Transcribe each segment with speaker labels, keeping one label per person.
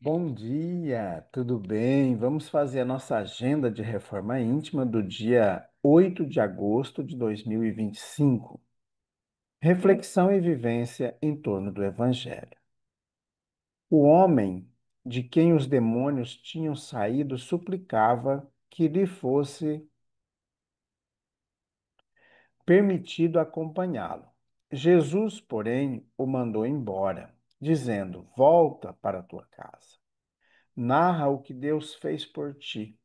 Speaker 1: Bom dia, tudo bem? Vamos fazer a nossa agenda de reforma íntima do dia 8 de agosto de 2025. Reflexão e vivência em torno do Evangelho. O homem de quem os demônios tinham saído suplicava que lhe fosse permitido acompanhá-lo. Jesus, porém, o mandou embora, dizendo: Volta para a tua casa. Narra o que Deus fez por ti.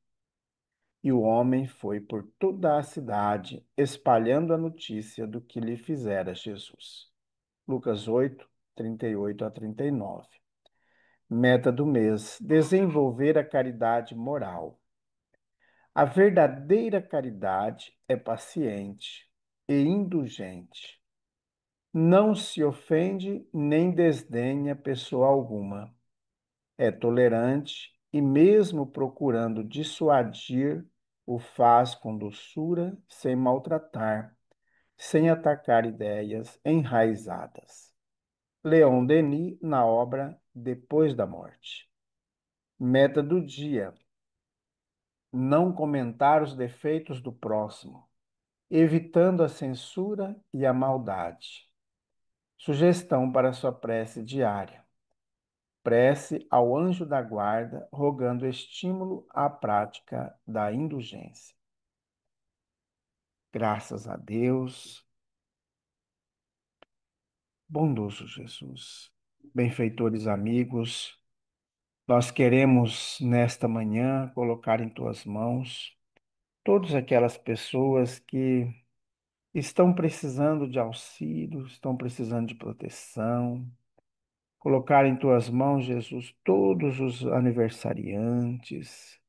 Speaker 1: E o homem foi por toda a cidade, espalhando a notícia do que lhe fizera Jesus. Lucas 8, 38 a 39. Meta do mês: desenvolver a caridade moral. A verdadeira caridade é paciente e indulgente. Não se ofende nem desdenha pessoa alguma. É tolerante e, mesmo procurando dissuadir, o faz com doçura, sem maltratar, sem atacar ideias enraizadas. Leon Denis, na obra Depois da Morte. Meta do dia: não comentar os defeitos do próximo, evitando a censura e a maldade. Sugestão para sua prece diária: prece ao anjo da guarda, rogando estímulo à prática da indulgência. Graças a Deus, bondoso Jesus. Benfeitores amigos, nós queremos nesta manhã colocar em tuas mãos todas aquelas pessoas que estão precisando de auxílio, estão precisando de proteção. Colocar em tuas mãos, Jesus, todos os aniversariantes,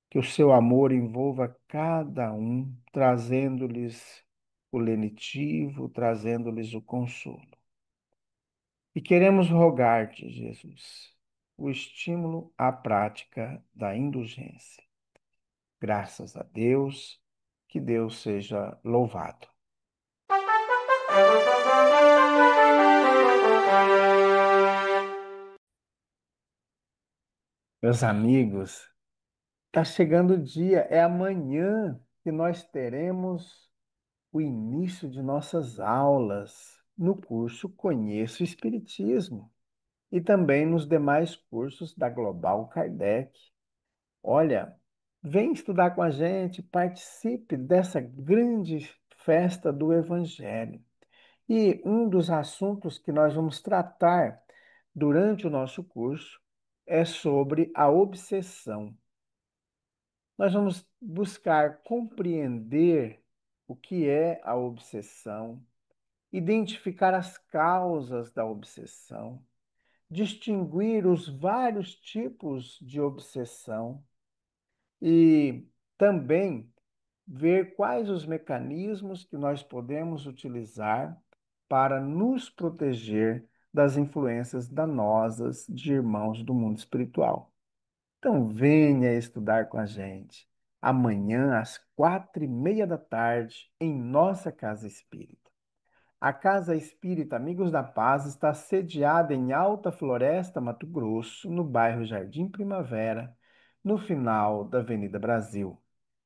Speaker 1: que o seu amor envolva cada um, trazendo-lhes o lenitivo, trazendo-lhes o consolo. E queremos rogar-te, Jesus, o estímulo à prática da indulgência. Graças a Deus, que Deus seja louvado. Meus amigos, está chegando o dia, é amanhã que nós teremos o início de nossas aulas no curso Conheço o Espiritismo e também nos demais cursos da Global Kardec. Olha, vem estudar com a gente, participe dessa grande festa do Evangelho. E um dos assuntos que nós vamos tratar durante o nosso curso é sobre a obsessão. Nós vamos buscar compreender o que é a obsessão, identificar as causas da obsessão, distinguir os vários tipos de obsessão e também ver quais os mecanismos que nós podemos utilizar para nos proteger das influências danosas de irmãos do mundo espiritual. Então, venha estudar com a gente amanhã às 4:30 da tarde em nossa Casa Espírita. A Casa Espírita Amigos da Paz está sediada em Alta Floresta, Mato Grosso, no bairro Jardim Primavera, no final da Avenida Brasil.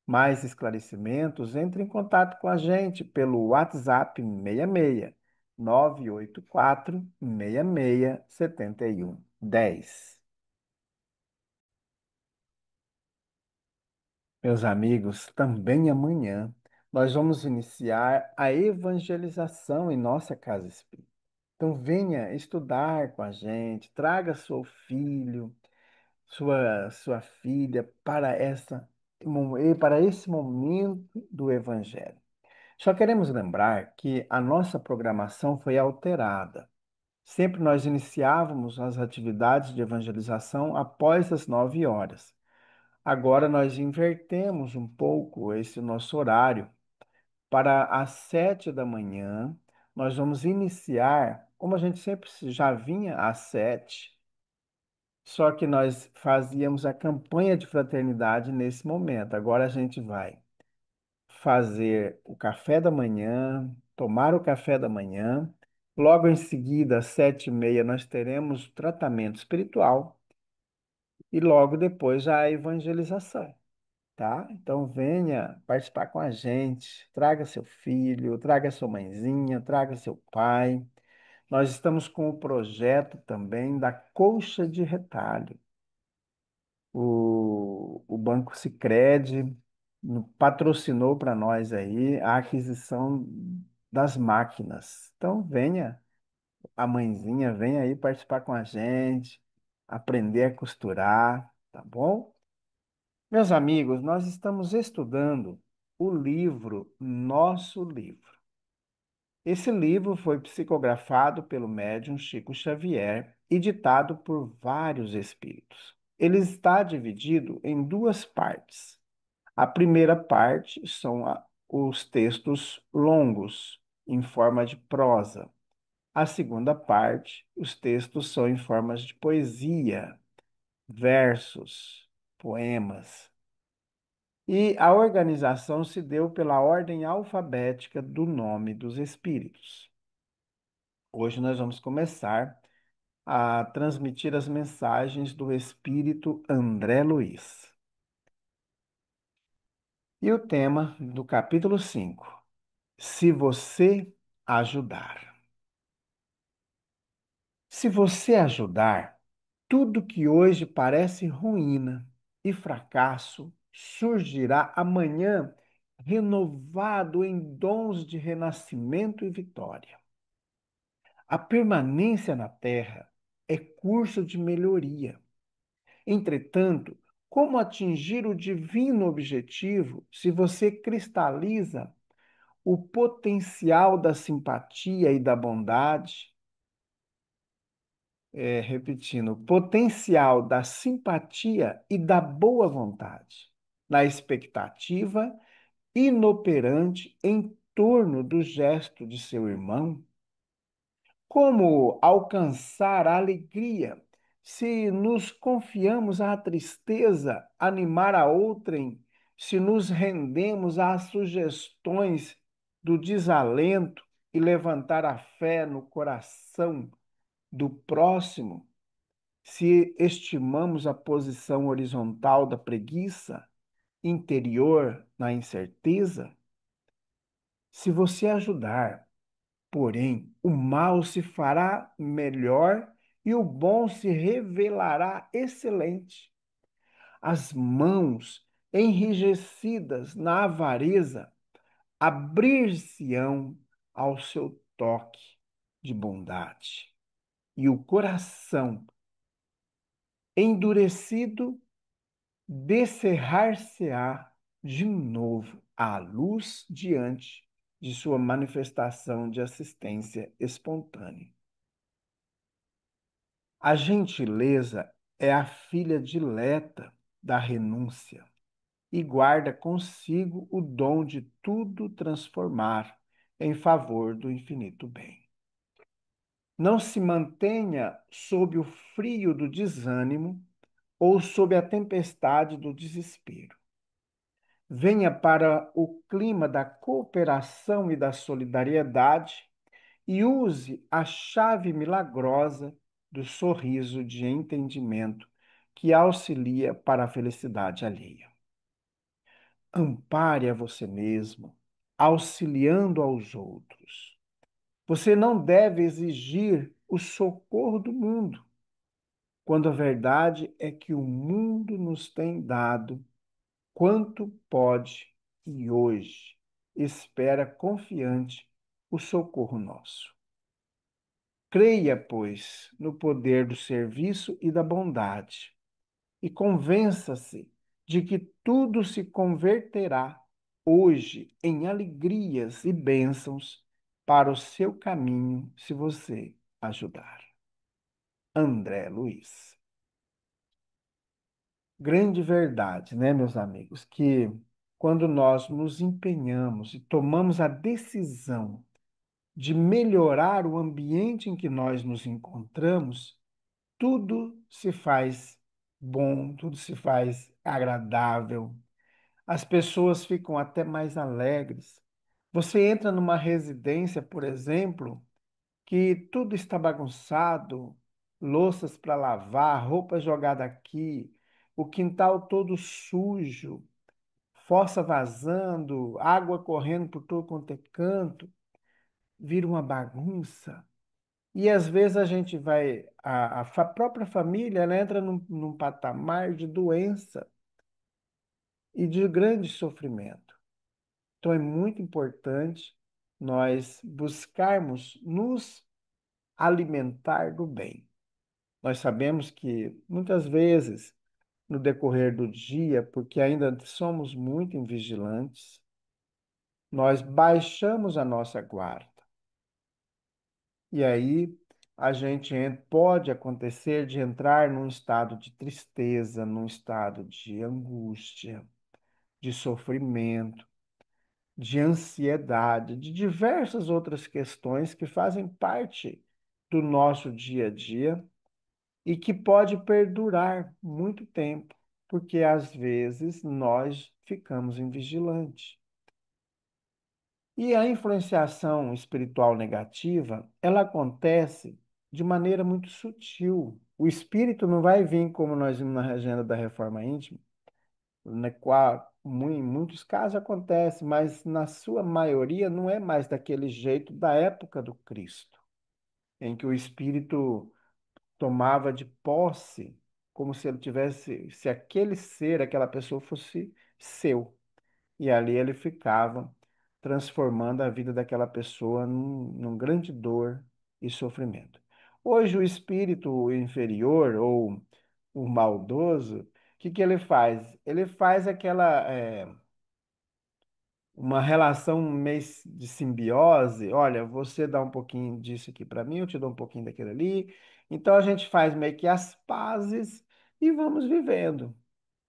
Speaker 1: Mais esclarecimentos, entre em contato com a gente pelo WhatsApp 66 984 66 7110. Meus amigos, também amanhã nós vamos iniciar a evangelização em nossa Casa Espírita. Então, venha estudar com a gente, traga seu filho, sua filha para esse momento do Evangelho. Só queremos lembrar que a nossa programação foi alterada. Sempre nós iniciávamos as atividades de evangelização após as 9 horas. Agora nós invertemos um pouco esse nosso horário para as 7 da manhã. Nós vamos iniciar, como a gente sempre já vinha às 7, só que nós fazíamos a campanha de fraternidade nesse momento. Agora a gente vai fazer o café da manhã, tomar o café da manhã. Logo em seguida, às 7:30, nós teremos tratamento espiritual. e logo depois a evangelização, tá? Então venha participar com a gente, traga seu filho, traga sua mãezinha, traga seu pai. Nós estamos com o projeto também da colcha de retalho. O Banco Sicredi patrocinou para nós aí a aquisição das máquinas. Então venha, a mãezinha, venha aí participar com a gente, aprender a costurar, tá bom? Meus amigos, nós estamos estudando o livro Nosso Livro. Esse livro foi psicografado pelo médium Chico Xavier e ditado por vários espíritos. Ele está dividido em duas partes. A primeira parte são os textos longos, em forma de prosa. A segunda parte, os textos são em formas de poesia, versos, poemas. E a organização se deu pela ordem alfabética do nome dos espíritos. Hoje nós vamos começar a transmitir as mensagens do espírito André Luiz. E o tema do capítulo 5: Se você ajudar. Se você ajudar, tudo que hoje parece ruína e fracasso surgirá amanhã renovado em dons de renascimento e vitória. A permanência na Terra é curso de melhoria. Entretanto, como atingir o divino objetivo se você cristaliza o potencial da simpatia e da bondade? Repetindo, potencial da simpatia e da boa vontade, na expectativa inoperante em torno do gesto de seu irmão? Como alcançar a alegria se nos confiamos à tristeza, animar a outrem, se nos rendemos às sugestões do desalento e levantar a fé no coração do próximo? Se estimamos a posição horizontal da preguiça, interior na incerteza? Se você ajudar, porém, o mal se fará melhor e o bom se revelará excelente. As mãos enrijecidas na avareza abrir-se-ão ao seu toque de bondade, e o coração endurecido descerrar-se-á de novo à luz diante de sua manifestação de assistência espontânea. A gentileza é a filha dileta da renúncia e guarda consigo o dom de tudo transformar em favor do infinito bem. Não se mantenha sob o frio do desânimo ou sob a tempestade do desespero. Venha para o clima da cooperação e da solidariedade e use a chave milagrosa do sorriso de entendimento que auxilia para a felicidade alheia. Ampare a você mesmo, auxiliando aos outros. Você não deve exigir o socorro do mundo, quando a verdade é que o mundo nos tem dado quanto pode e hoje espera confiante o socorro nosso. Creia, pois, no poder do serviço e da bondade, e convença-se de que tudo se converterá hoje em alegrias e bênçãos para o seu caminho, se você ajudar. André Luiz. Grande verdade, né, meus amigos, que quando nós nos empenhamos e tomamos a decisão de melhorar o ambiente em que nós nos encontramos, tudo se faz bom, tudo se faz agradável. As pessoas ficam até mais alegres. Você entra numa residência, por exemplo, que tudo está bagunçado, louças para lavar, roupa jogada aqui, o quintal todo sujo, fossa vazando, água correndo por todo quanto é canto, vira uma bagunça. E às vezes a gente vai, própria família, ela entra num patamar de doença e de grande sofrimento. Então é muito importante nós buscarmos nos alimentar do bem. Nós sabemos que muitas vezes, no decorrer do dia, porque ainda somos muito invigilantes, nós baixamos a nossa guarda. E aí pode acontecer de entrar num estado de tristeza, num estado de angústia, de sofrimento, de ansiedade, de diversas outras questões que fazem parte do nosso dia a dia e que pode perdurar muito tempo, porque às vezes nós ficamos invigilantes. E a influenciação espiritual negativa, ela acontece de maneira muito sutil. O espírito não vai vir como nós vimos na agenda da reforma íntima, na qual em muitos casos acontece, mas na sua maioria não é mais daquele jeito da época do Cristo, em que o espírito tomava de posse, como se ele tivesse, se aquele ser, aquela pessoa fosse seu. E ali ele ficava transformando a vida daquela pessoa num grande dor e sofrimento. Hoje, o espírito inferior ou o maldoso, o que que ele faz? Ele faz uma relação meio de simbiose. Olha, você dá um pouquinho disso aqui para mim, eu te dou um pouquinho daquilo ali. Então a gente faz meio que as pazes e vamos vivendo,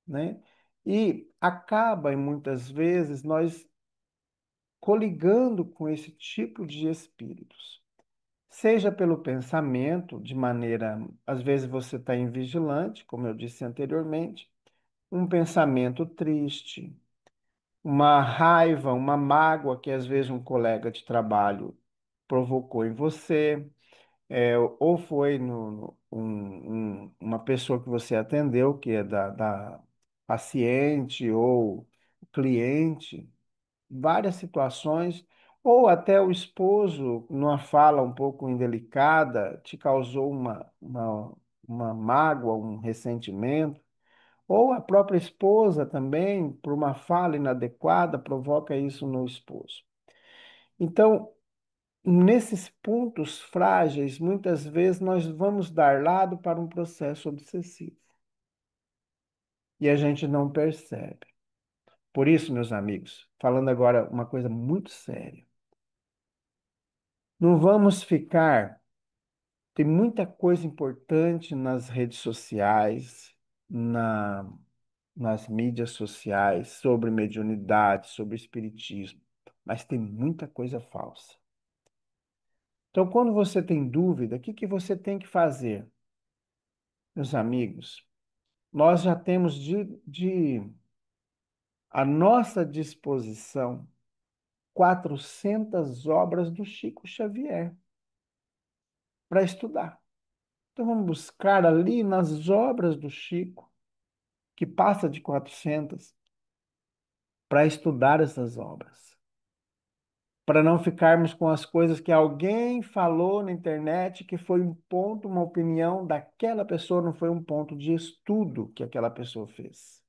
Speaker 1: né? E acaba, muitas vezes, nós coligando com esse tipo de espíritos. Seja pelo pensamento, de maneira, às vezes você está invigilante, como eu disse anteriormente, um pensamento triste, uma raiva, uma mágoa que às vezes um colega de trabalho provocou em você, ou foi uma pessoa que você atendeu, que é da paciente ou cliente, várias situações, ou até o esposo, numa fala um pouco indelicada, te causou uma mágoa, um ressentimento, ou a própria esposa também, por uma fala inadequada, provoca isso no esposo. Então, nesses pontos frágeis, muitas vezes nós vamos dar lado para um processo obsessivo e a gente não percebe. Por isso, meus amigos, falando agora uma coisa muito séria, não vamos ficar. Tem muita coisa importante nas redes sociais, na, nas mídias sociais, sobre mediunidade, sobre espiritismo, mas tem muita coisa falsa. Então, quando você tem dúvida, o que que você tem que fazer? Meus amigos, nós já temos à nossa disposição 400 obras do Chico Xavier para estudar. Então, vamos buscar ali nas obras do Chico, que passa de 400, para estudar essas obras, para não ficarmos com as coisas que alguém falou na internet que foi um ponto, uma opinião daquela pessoa, não foi um ponto de estudo que aquela pessoa fez.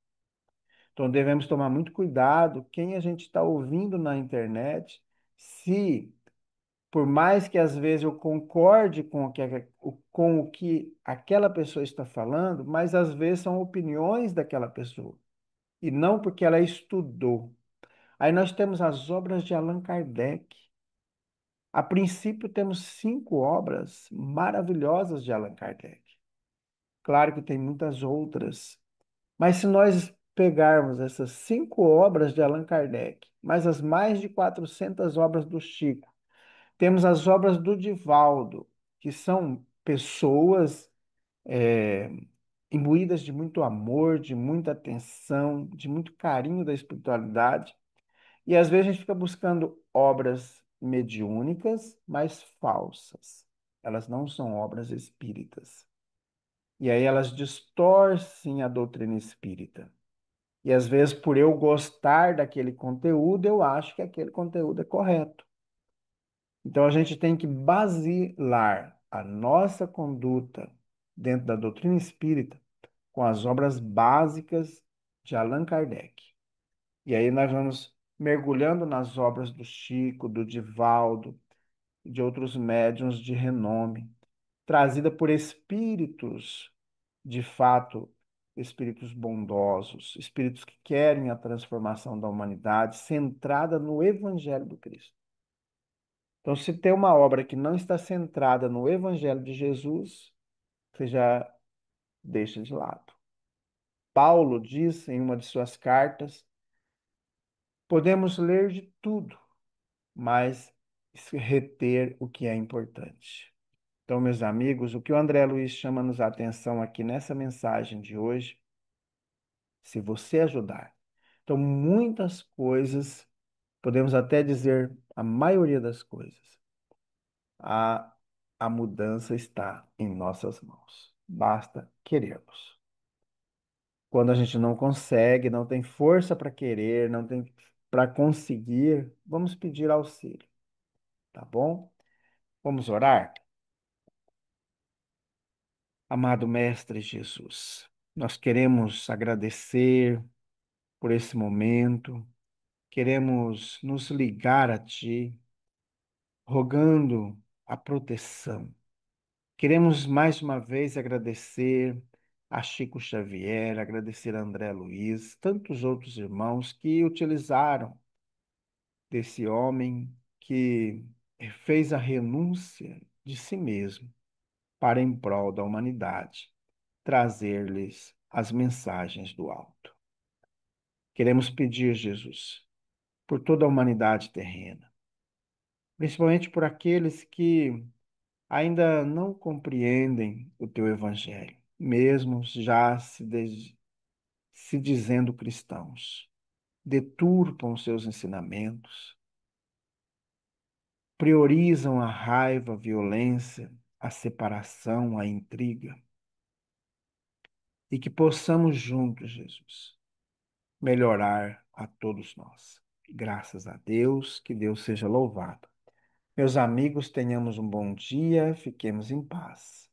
Speaker 1: Então devemos tomar muito cuidado quem a gente está ouvindo na internet, se por mais que às vezes eu concorde com o que aquela pessoa está falando, mas às vezes são opiniões daquela pessoa e não porque ela estudou. Aí nós temos as obras de Allan Kardec. A princípio, temos 5 obras maravilhosas de Allan Kardec. Claro que tem muitas outras, mas se nós pegarmos essas 5 obras de Allan Kardec, mais as mais de 400 obras do Chico, temos as obras do Divaldo, que são pessoas é, imbuídas de muito amor, de muita atenção, de muito carinho da espiritualidade. E às vezes a gente fica buscando obras mediúnicas, mas falsas. Elas não são obras espíritas. E aí elas distorcem a doutrina espírita. E às vezes, por eu gostar daquele conteúdo, eu acho que aquele conteúdo é correto. Então a gente tem que basilar a nossa conduta dentro da doutrina espírita com as obras básicas de Allan Kardec. E aí nós vamos mergulhando nas obras do Chico, do Divaldo e de outros médiuns de renome, trazida por espíritos, de fato, espíritos bondosos, espíritos que querem a transformação da humanidade, centrada no Evangelho do Cristo. Então, se tem uma obra que não está centrada no Evangelho de Jesus, você já deixa de lado. Paulo diz em uma de suas cartas: podemos ler de tudo, mas reter o que é importante. Então, meus amigos, o que o André Luiz chama-nos a atenção aqui nessa mensagem de hoje, se você ajudar. Então, muitas coisas, podemos até dizer a maioria das coisas, a, a mudança está em nossas mãos. Basta querermos. Quando a gente não consegue, não tem força para querer, não tem para conseguir, vamos pedir auxílio, tá bom? Vamos orar? Amado Mestre Jesus, nós queremos agradecer por esse momento, queremos nos ligar a Ti, rogando a proteção. Queremos mais uma vez agradecer a Chico Xavier, agradecer a André Luiz, tantos outros irmãos que utilizaram desse homem que fez a renúncia de si mesmo para, em prol da humanidade, trazer-lhes as mensagens do alto. Queremos pedir, Jesus, por toda a humanidade terrena, principalmente por aqueles que ainda não compreendem o teu evangelho, mesmo já se dizendo cristãos, deturpam seus ensinamentos, priorizam a raiva, a violência, a separação, a intriga, e que possamos juntos, Jesus, melhorar a todos nós. Graças a Deus, que Deus seja louvado. Meus amigos, tenhamos um bom dia, fiquemos em paz.